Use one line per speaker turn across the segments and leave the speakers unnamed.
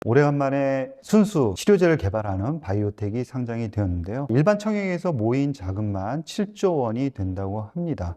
오래간만에 순수 치료제를 개발하는 바이오텍이 상장이 되었는데요. 일반 청약에서 모인 자금만 7조 원이 된다고 합니다.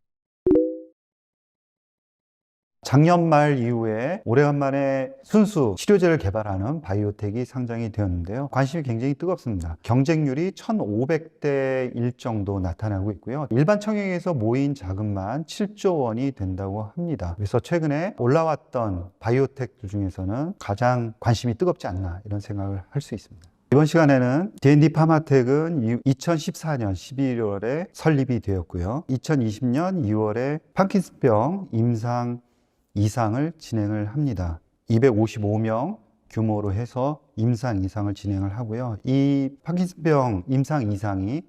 작년 말 이후에 오래간만에 순수 치료제를 개발하는 바이오텍이 상장이 되었는데요. 관심이 굉장히 뜨겁습니다. 경쟁률이 1,500대 1 정도 나타나고 있고요. 일반 청약에서 모인 자금만 7조 원이 된다고 합니다. 그래서 최근에 올라왔던 바이오텍들 중에서는 가장 관심이 뜨겁지 않나 이런 생각을 할 수 있습니다. 이번 시간에는 D&D 파마텍은 2014년 11월에 설립이 되었고요. 2020년 2월에 파킨슨병 임상 이상을 진행을 합니다. 255명 규모로 해서 임상 이상을 진행을 하고요. 이 파킨슨병 임상 이상이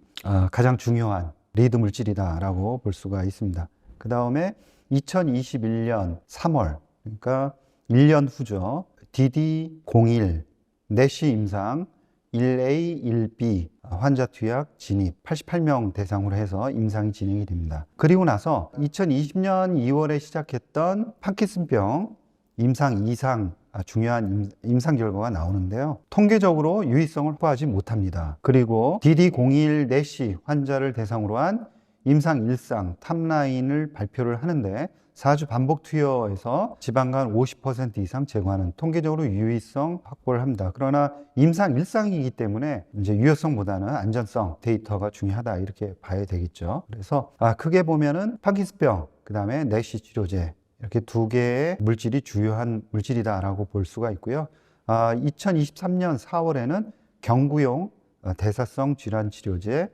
가장 중요한 리드 물질이다라고 볼 수가 있습니다. 그 다음에 2021년 3월, 그러니까 1년 후죠. DD01 내시 임상 1A, 1B 환자 투약 진입 88명 대상으로 해서 임상이 진행이 됩니다. 그리고 나서 2020년 2월에 시작했던 파킨슨병 임상 2상 중요한 임상 결과가 나오는데요. 통계적으로 유의성을 확보하지 못합니다. 그리고 DD01 내시 환자를 대상으로 한 임상 1상 탑라인을 발표를 하는데 4주 반복 투여에서 지방간 50% 이상 제거하는 통계적으로 유의성 확보를 합니다. 그러나 임상 1상이기 때문에 이제 유효성보다는 안전성 데이터가 중요하다 이렇게 봐야 되겠죠. 그래서 크게 보면은 파킨슨병, 그 다음에 내시 치료제 이렇게 두 개의 물질이 주요한 물질이다라고 볼 수가 있고요. 2023년 4월에는 경구용 대사성 질환 치료제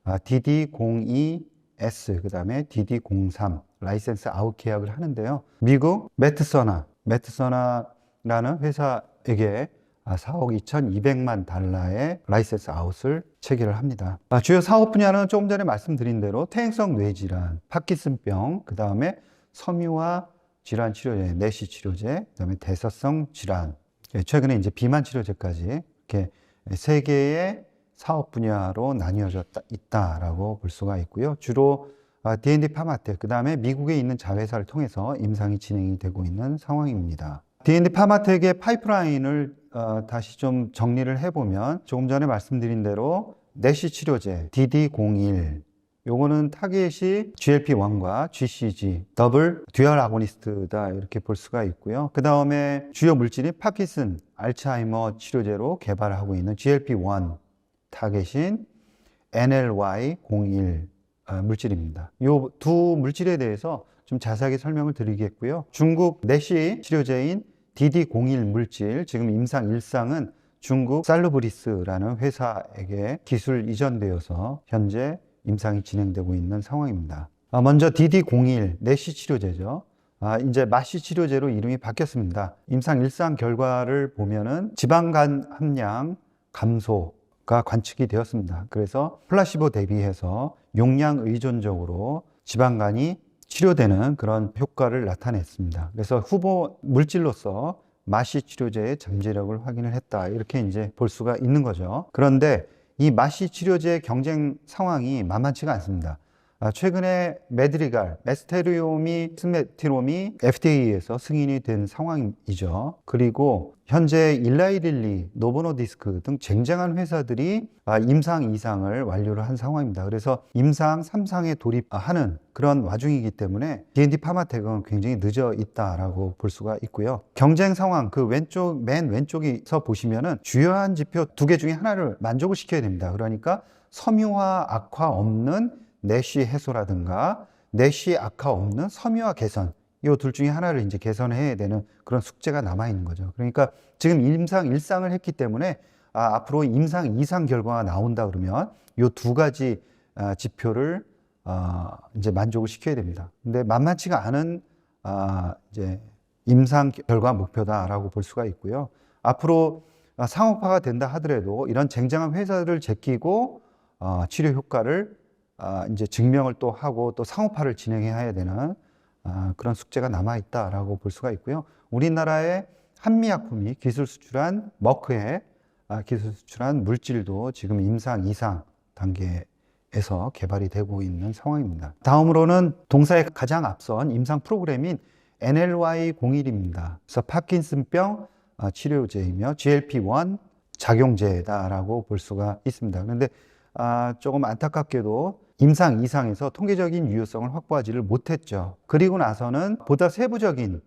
DD02S, 그 다음에 DD03 라이센스 아웃 계약을 하는데요. 미국 매트서나라는 회사에게 4억 2,200만 달러의 라이센스 아웃을 체결을 합니다. 주요 사업 분야는 조금 전에 말씀드린 대로 퇴행성 뇌질환, 파킨슨병, 그 다음에 섬유화 질환 치료제, 내시 치료제, 그 다음에 대사성 질환, 최근에 이제 비만 치료제까지 이렇게 세 개의 사업 분야로 나뉘어져 있다라고 볼 수가 있고요. 주로 D&D 파마텍, 그 다음에 미국에 있는 자회사를 통해서 임상이 진행이 되고 있는 상황입니다. D&D 파마텍의 파이프라인을 다시 좀 정리를 해보면 조금 전에 말씀드린 대로 내시 치료제 DD01 요거는 타겟이 GLP-1과 GCG 더블 듀얼 아고니스트다 이렇게 볼 수가 있고요. 그 다음에 주요 물질이 파킨슨, 알츠하이머 치료제로 개발하고 있는 GLP-1 타겟인 NLY01 물질입니다. 이 두 물질에 대해서 좀 자세하게 설명을 드리겠고요. 중국 내시 치료제인 DD01 물질, 지금 임상 1상은 중국 살루브리스라는 회사에게 기술 이전되어서 현재 임상이 진행되고 있는 상황입니다. 먼저 DD01 내시 치료제죠. 이제 마시 치료제로 이름이 바뀌었습니다. 임상 1상 결과를 보면은 지방간 함량 감소가 관측이 되었습니다. 그래서 플라시보 대비해서 용량 의존적으로 지방간이 치료되는 그런 효과를 나타냈습니다. 그래서 후보 물질로서 마시 치료제의 잠재력을 확인을 했다. 이렇게 이제 볼 수가 있는 거죠. 그런데 이 마시 치료제 경쟁 상황이 만만치가 않습니다. 최근에 메드리갈, 메스테리오미, 스메티롬이 FDA에서 승인이 된 상황이죠. 그리고 현재 일라이릴리, 노보노디스크 등 쟁쟁한 회사들이 임상 2상을 완료를 한 상황입니다. 그래서 임상 3상에 돌입하는 그런 와중이기 때문에 D&D 파마텍은 굉장히 늦어 있다라고 볼 수가 있고요. 경쟁 상황 그 맨 왼쪽에서 보시면은 주요한 지표 두 개 중에 하나를 만족을 시켜야 됩니다. 그러니까 섬유화 악화 없는 내시 해소라든가 내시 악화 없는 섬유화 개선, 이 둘 중에 하나를 이제 개선해야 되는 그런 숙제가 남아 있는 거죠. 그러니까 지금 임상 1상을 했기 때문에 앞으로 임상 2상 결과가 나온다 그러면 이 두 가지 지표를 이제 만족을 시켜야 됩니다. 근데 만만치가 않은 이제 임상 결과 목표다라고 볼 수가 있고요. 앞으로 상업화가 된다 하더라도 이런 쟁쟁한 회사를 제끼고 치료 효과를 이제 증명을 또 하고 또 상업화를 진행해야 되는 그런 숙제가 남아있다라고 볼 수가 있고요. 우리나라의 한미약품이 기술 수출한 머크의 기술 수출한 물질도 지금 임상 2상 단계에서 개발이 되고 있는 상황입니다. 다음으로는 동사의 가장 앞선 임상 프로그램인 NLY01입니다. 그래서 파킨슨병 치료제이며 GLP-1 작용제다라고 볼 수가 있습니다. 그런데 조금 안타깝게도 임상 2상에서 통계적인 유효성을 확보하지를 못했죠. 그리고 나서는 보다 세부적인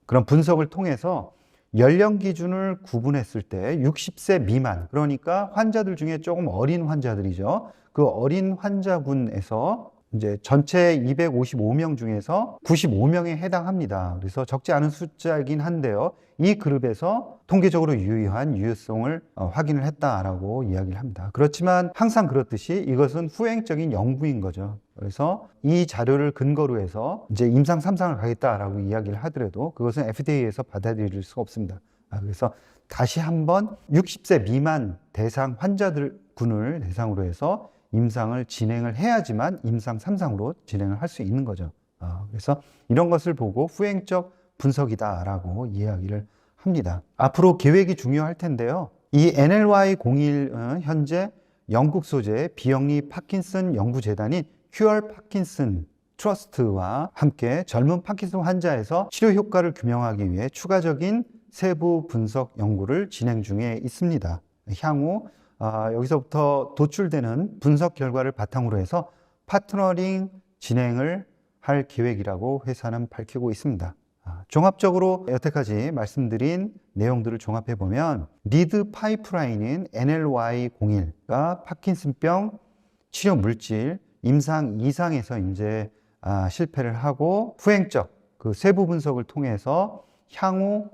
그런 분석을 통해서 연령 기준을 구분했을 때 60세 미만, 그러니까 환자들 중에 조금 어린 환자들이죠. 그 어린 환자군에서 이제 전체 255명 중에서 95명에 해당합니다. 그래서 적지 않은 숫자이긴 한데요. 이 그룹에서 통계적으로 유효한 유효성을 확인을 했다라고 이야기를 합니다. 그렇지만 항상 그렇듯이 이것은 후행적인 연구인 거죠. 그래서 이 자료를 근거로 해서 이제 임상 3상을 가겠다라고 이야기를 하더라도 그것은 FDA에서 받아들일 수가 없습니다. 그래서 다시 한번 60세 미만 대상 환자들 군을 대상으로 해서 임상을 진행을 해야지만 임상 3상으로 진행을 할 수 있는 거죠. 그래서 이런 것을 보고 후행적 분석이다라고 이야기를 합니다. 앞으로 계획이 중요할 텐데요. 이 NLY-01은 현재 영국 소재의 비영리 파킨슨 연구재단인 큐얼 파킨슨 트러스트와 함께 젊은 파킨슨 환자에서 치료 효과를 규명하기 위해 추가적인 세부 분석 연구를 진행 중에 있습니다. 향후 여기서부터 도출되는 분석 결과를 바탕으로 해서 파트너링 진행을 할 계획이라고 회사는 밝히고 있습니다. 종합적으로 여태까지 말씀드린 내용들을 종합해 보면 리드 파이프라인인 NLY-01가 파킨슨병 치료 물질 임상 2상에서 이제 실패를 하고 후행적 그 세부 분석을 통해서 향후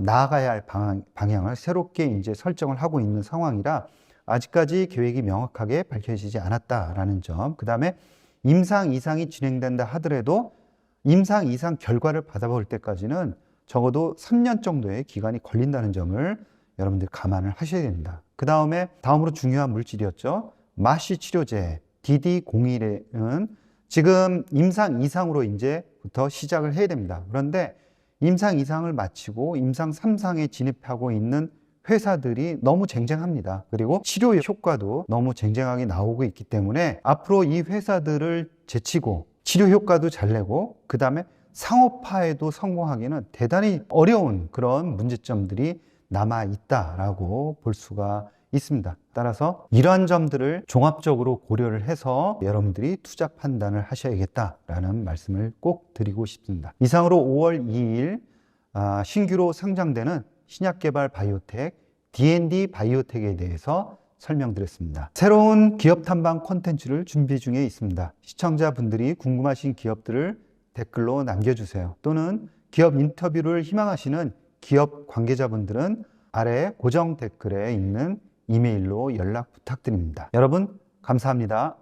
나아가야 할 방향을 새롭게 이제 설정을 하고 있는 상황이라 아직까지 계획이 명확하게 밝혀지지 않았다라는 점. 그 다음에 임상 2상이 진행된다 하더라도 임상 2상 결과를 받아볼 때까지는 적어도 3년 정도의 기간이 걸린다는 점을 여러분들 감안을 하셔야 됩니다. 그 다음에 다음으로 중요한 물질이었죠. 마시 치료제 DD01은 지금 임상 2상으로 이제부터 시작을 해야 됩니다. 그런데 임상 2상을 마치고 임상 3상에 진입하고 있는 회사들이 너무 쟁쟁합니다. 그리고 치료 효과도 너무 쟁쟁하게 나오고 있기 때문에 앞으로 이 회사들을 제치고 치료 효과도 잘 내고 그 다음에 상업화에도 성공하기는 대단히 어려운 그런 문제점들이 남아 있다라고 볼 수가 있습니다. 따라서 이러한 점들을 종합적으로 고려를 해서 여러분들이 투자 판단을 하셔야겠다라는 말씀을 꼭 드리고 싶습니다. 이상으로 5월 2일 신규로 상장되는 신약개발 바이오텍 D&D 바이오텍에 대해서 설명드렸습니다. 새로운 기업 탐방 콘텐츠를 준비 중에 있습니다. 시청자분들이 궁금하신 기업들을 댓글로 남겨주세요. 또는 기업 인터뷰를 희망하시는 기업 관계자분들은 아래 고정 댓글에 있는 이메일로 연락 부탁드립니다. 여러분 감사합니다.